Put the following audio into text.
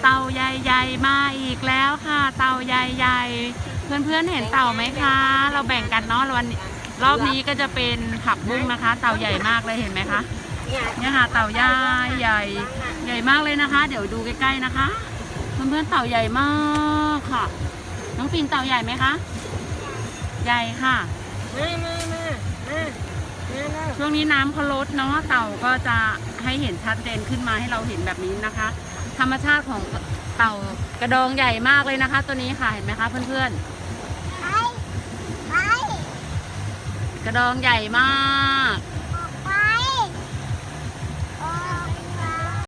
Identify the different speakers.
Speaker 1: เต่าใหญ่ๆมาอีกแล้วค่ะเต่าใหญ่ๆเพื่อนๆเห็นเต่าไหมคะเราแบ่งกันเนาะวันรอบนี้ก็จะเป็นผักบุ้งนะคะ เต่าใหญ่มากเลยเห็นไหมคะเนี่ยค่ะเต่าใหญ่ใหญ่มากเลยนะคะเดี๋ยวดูใกล้ๆนะคะเพื่อนๆเต่าใหญ่มากค่ะน้องปิ่นเต่าใหญ่ไหมคะใหญ่ค่ะช่วงนี้น้ำเขาลดเนาะเต่าก็จะให้เห็นชัดเจนขึ้นมาให้เราเห็นแบบนี้นะคะ ธรรมชาติของเต่ากระดองใหญ่มากเลยนะคะ ตัวนี้ค่ะเห็นไหมคะเพื่อนๆกระดองใหญ่มาก